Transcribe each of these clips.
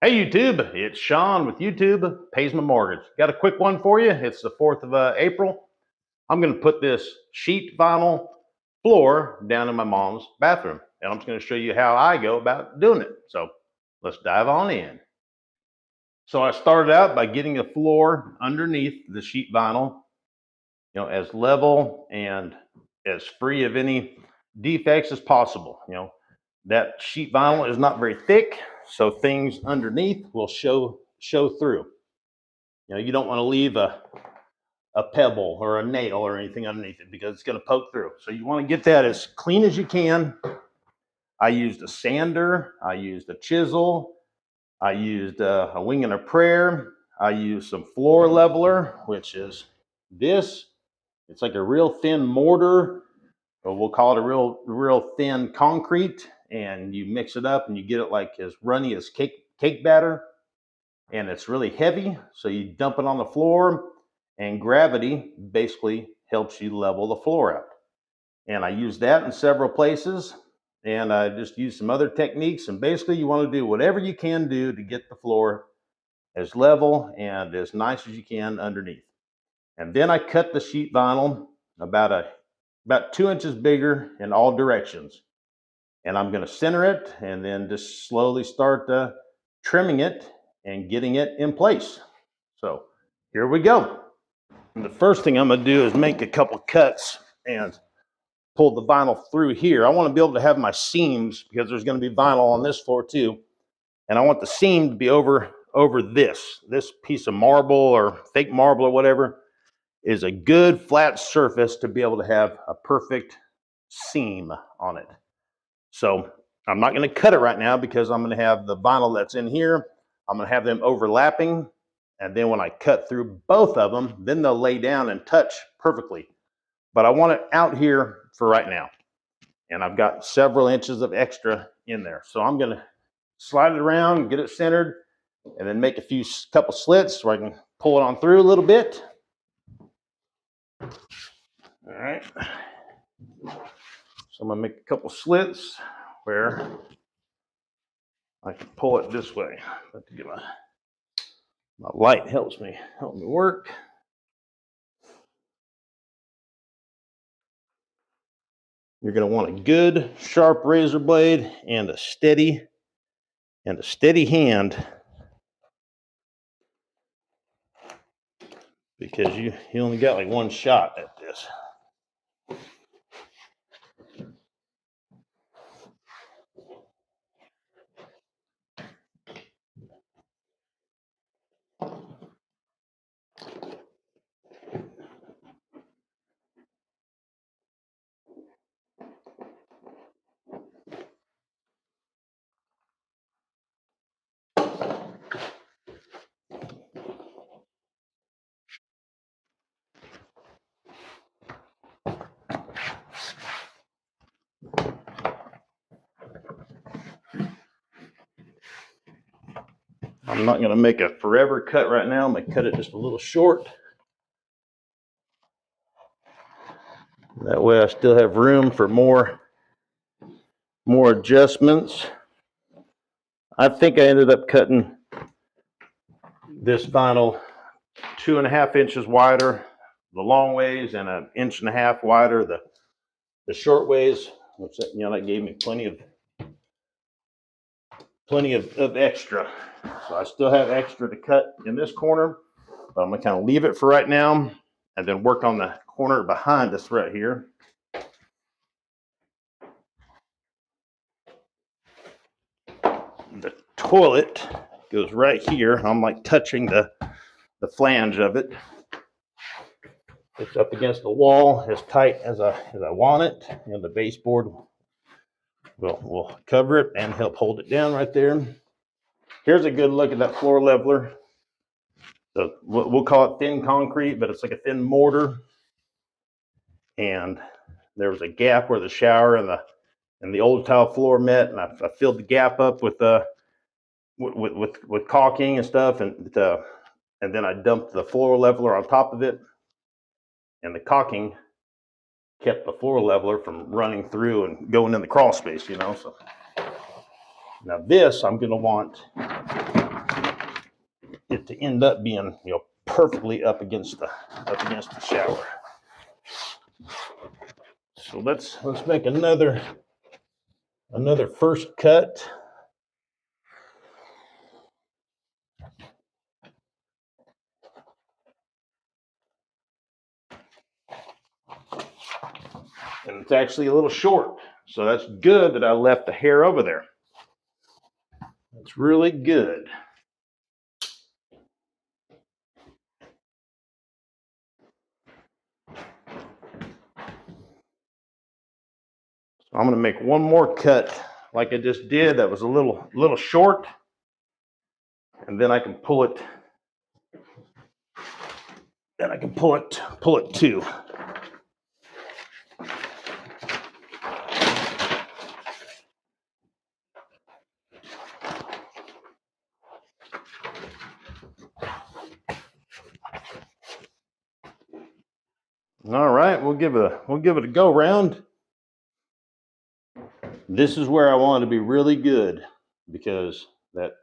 Hey YouTube, it's Sean with YouTube Pays My Mortgage. Got a quick one for you. It's the 4th of April. I'm going to put this sheet vinyl floor down in my mom's bathroom, and I'm just going to show you how I go about doing it. So let's dive on in. So I started out by getting the floor underneath the sheet vinyl, as level and as free of any defects as possible. That sheet vinyl is not very thick, so things underneath will show through. You don't want to leave a pebble or a nail or anything underneath it because it's going to poke through. So you want to get that as clean as you can. I used a sander, I used a chisel, I used a wing and a prayer, I used some floor leveler, which is this. It's like a real thin mortar, or we'll call it a real thin concrete, and you mix it up and you get it like as runny as cake batter, and it's really heavy, so you dump it on the floor, and gravity basically helps you level the floor out. And I use that in several places, and I just use some other techniques, and basically you want to do whatever you can do to get the floor as level and as nice as you can underneath. And then I cut the sheet vinyl about 2 inches bigger in all directions. And I'm going to center it and then just slowly start trimming it and getting it in place. So here we go. And the first thing I'm going to do is make a couple cuts and pull the vinyl through here. I want to be able to have my seams, because there's going to be vinyl on this floor too. And I want the seam to be over this piece of marble or fake marble or whatever is a good flat surface to be able to have a perfect seam on it. So I'm not going to cut it right now because I'm going to have the vinyl that's in here. I'm going to have them overlapping. And then when I cut through both of them, then they'll lay down and touch perfectly. But I want it out here for right now. And I've got several inches of extra in there. So I'm going to slide it around and get it centered, and then make a couple slits so I can pull it on through a little bit. All right. So I'm going to make a couple slits where I can pull it this way. But to get my light help me work. You're going to want a good sharp razor blade and a steady hand, because you only got like one shot at this. I'm not going to make a forever cut right now. I'm going to cut it just a little short. That way I still have room for more adjustments. I think I ended up cutting this vinyl 2.5 inches wider the long ways and 1.5 inches wider the short ways, which that gave me plenty of extra. So I still have extra to cut in this corner, but I'm going to kind of leave it for right now and then work on the corner behind us right here. The toilet goes right here. I'm like touching the flange of it. It's up against the wall as tight as I want it, and the baseboard will cover it and help hold it down right there. Here's a good look at that floor leveler. So we'll call it thin concrete, but it's like a thin mortar. And there was a gap where the shower and the old tile floor met, and I filled the gap up with caulking and stuff, and then I dumped the floor leveler on top of it, and the caulking kept the floor leveler from running through and going in the crawl space, So now this I'm going to want it to end up being, perfectly up against the shower. So let's make another first cut. And it's actually a little short. So that's good that I left the hair over there. That's really good. So I'm going to make one more cut like I just did. That was a little short. And then I can pull it. And I can pull it too. All right, we'll give it a go round. This is where I want it to be really good, because that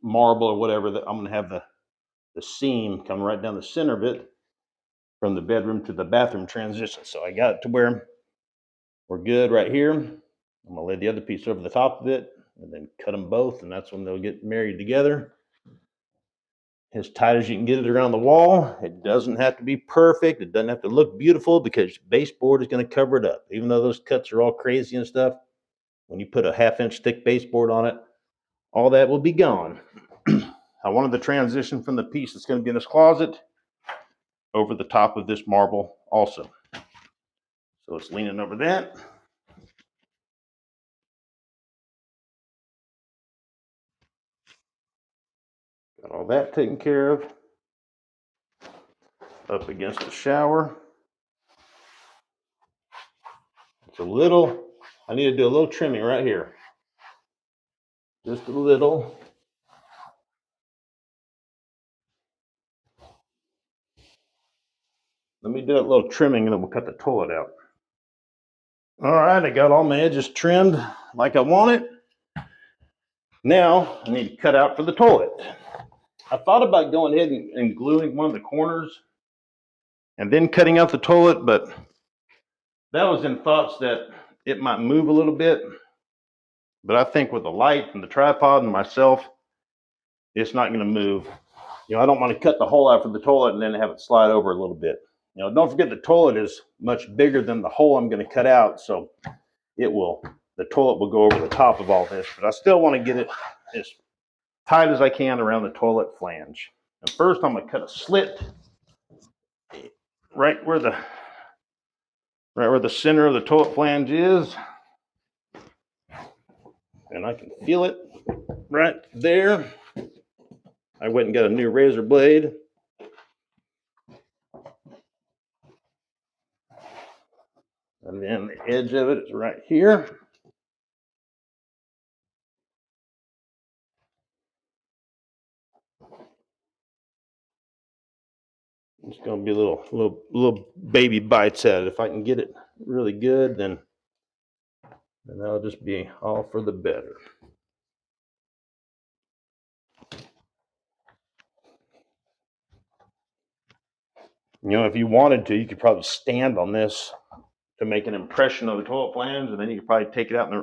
marble or whatever, that I'm going to have the seam come right down the center of it from the bedroom to the bathroom transition. So I got it to where we're good right here. I'm going to lay the other piece over the top of it and then cut them both, and that's when they'll get married together. As tight as you can get it around the wall. It doesn't have to be perfect. It doesn't have to look beautiful, because baseboard is going to cover it up. Even though those cuts are all crazy and stuff, when you put a 1/2-inch thick baseboard on it, all that will be gone. I wanted the transition from the piece that's going to be in this closet over the top of this marble also. So it's leaning over that. Got all that taken care of. Up against the shower. It's a little, I need to do a little trimming right here. Just a little. Let me do that little trimming and then we'll cut the toilet out. All right, I got all my edges trimmed like I want it. Now I need to cut out for the toilet. I thought about going ahead and gluing one of the corners and then cutting out the toilet, but that was in thoughts that it might move a little bit. But I think with the light and the tripod and myself, it's not going to move. I don't want to cut the hole out for the toilet and then have it slide over a little bit. Don't forget the toilet is much bigger than the hole I'm going to cut out, so the toilet will go over the top of all this. But I still want to get it as tight as I can around the toilet flange. And first, I'm going to cut a slit right where the center of the toilet flange is, and I can feel it right there. I went and got a new razor blade. And then the edge of it is right here. It's going to be little baby bites at it. If I can get it really good, then that'll just be all for the better. If you wanted to, you could probably stand on this to make an impression of the toilet flange, and then you could probably take it out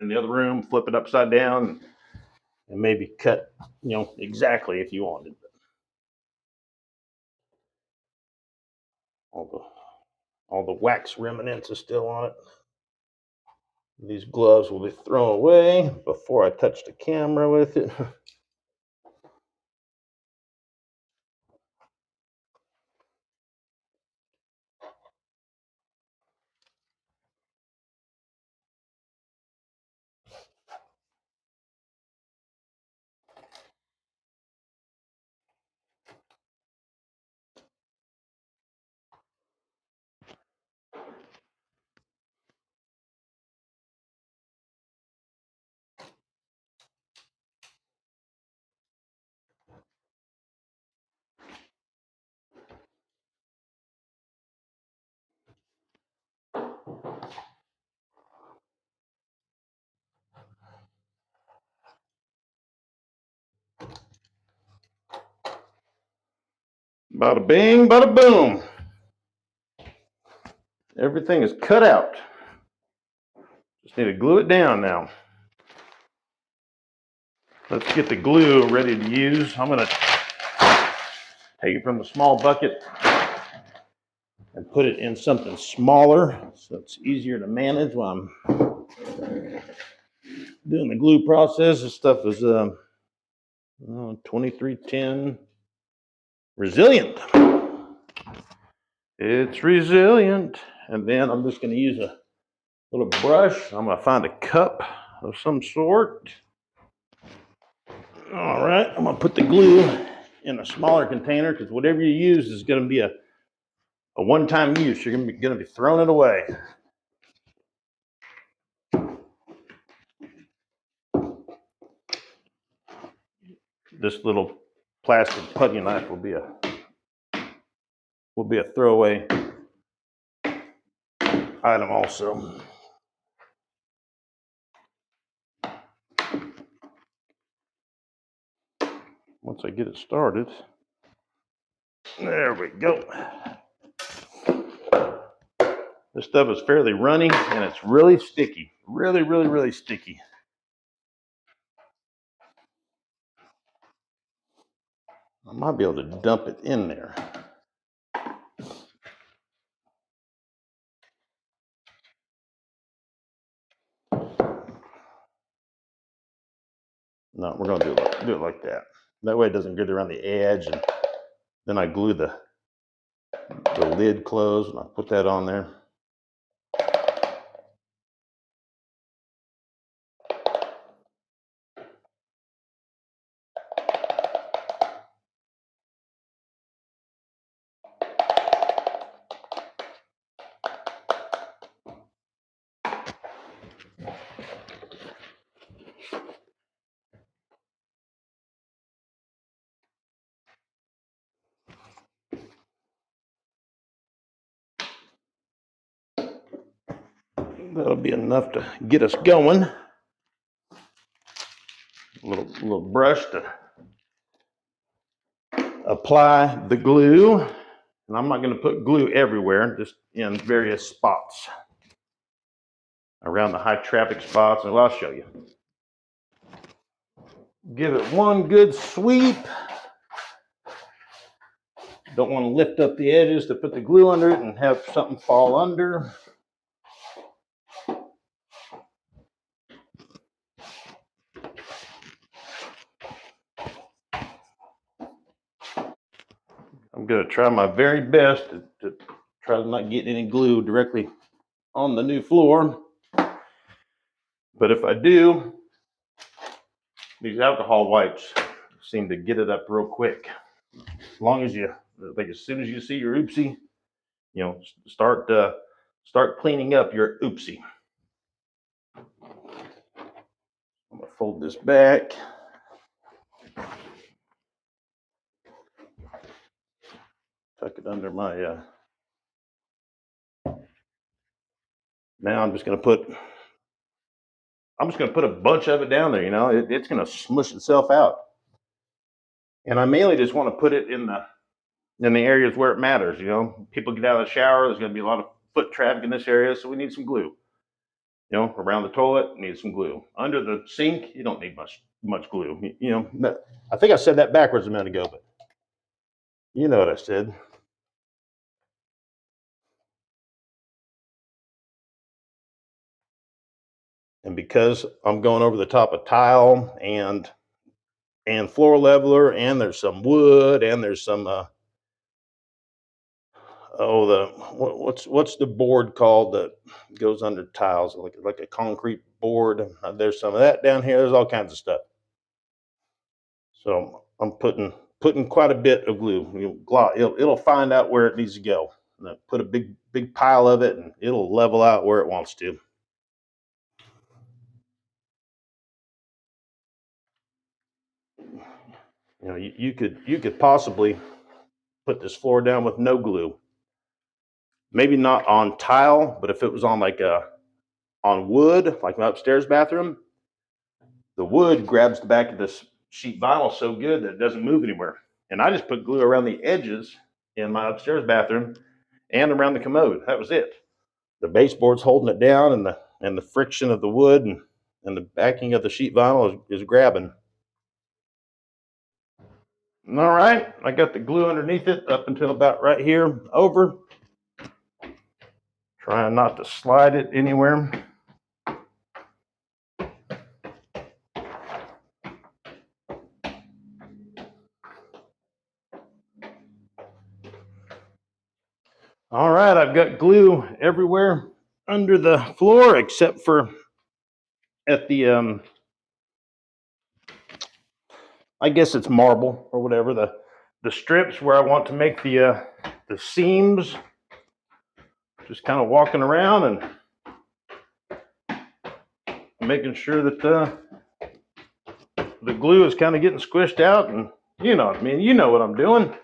in the other room, flip it upside down, and maybe cut, exactly if you wanted. All the wax remnants are still on it. These gloves will be thrown away before I touch the camera with it. Bada bing, bada boom. Everything is cut out. Just need to glue it down now. Let's get the glue ready to use. I'm going to take it from the small bucket and put it in something smaller so it's easier to manage while I'm doing the glue process. This stuff is 2310 resilient. It's resilient. And then I'm just going to use a little brush. I'm going to find a cup of some sort. All right, I'm going to put the glue in a smaller container because whatever you use is going to be a one-time use. You're going to be throwing it away. This little plastic putty knife will be a throwaway item also. Once I get it started, there we go. This stuff is fairly runny and it's really sticky. Really, really, really sticky. I might be able to dump it in there. No, we're going to do it like that. That way it doesn't get around the edge, and then I glue the lid closed and I put that on there. That'll be enough to get us going. A little brush to apply the glue. And I'm not going to put glue everywhere, just in various spots. Around the high traffic spots, and I'll show you. Give it one good sweep. Don't want to lift up the edges to put the glue under it and have something fall under. I'm going to try my very best to try to not get any glue directly on the new floor. But if I do, these alcohol wipes seem to get it up real quick. As long as you, like, as soon as you see your oopsie, you know, start cleaning up your oopsie. I'm gonna fold this back. Tuck it under my. Now I'm just gonna put a bunch of it down there. You know, it's gonna smush itself out. And I mainly just want to put it in the areas where it matters. You know, people get out of the shower. There's gonna be a lot of foot traffic in this area, so we need some glue. You know, around the toilet, need some glue. Under the sink, you don't need much glue. You know, I think I said that backwards a minute ago, but you know what I said. And because I'm going over the top of tile and floor leveler, and there's some wood, and there's some what's the board called that goes under tiles, like a concrete board. There's some of that down here. There's all kinds of stuff. So I'm putting quite a bit of glue. It'll find out where it needs to go. Put a big pile of it, and it'll level out where it wants to. You know, you could possibly put this floor down with no glue. Maybe not on tile, but if it was on on wood, like my upstairs bathroom, the wood grabs the back of this sheet vinyl so good that it doesn't move anywhere. And I just put glue around the edges in my upstairs bathroom and around the commode. That was it. The baseboard's holding it down, and the friction of the wood and the backing of the sheet vinyl is grabbing. All right, I got the glue underneath it up until about right here over. Trying not to slide it anywhere. All right, I've got glue everywhere under the floor except for at the I guess it's marble or whatever, the strips where I want to make the seams. Just kind of walking around and making sure that the glue is kind of getting squished out, and you know what I mean. You know what I'm doing.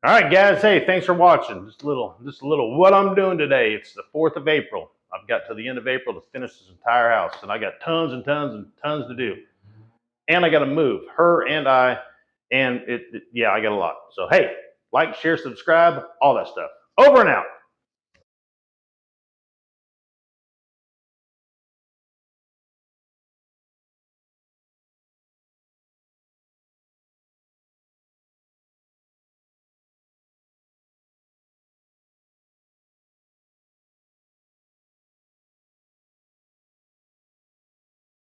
All right, guys. Hey, thanks for watching. Just a little what I'm doing today. It's the 4th of April. I've got to the end of April to finish this entire house, and I got tons and tons and tons to do. And I got to move her and I, and yeah, I got a lot. So hey, like, share, subscribe, all that stuff. Over and out.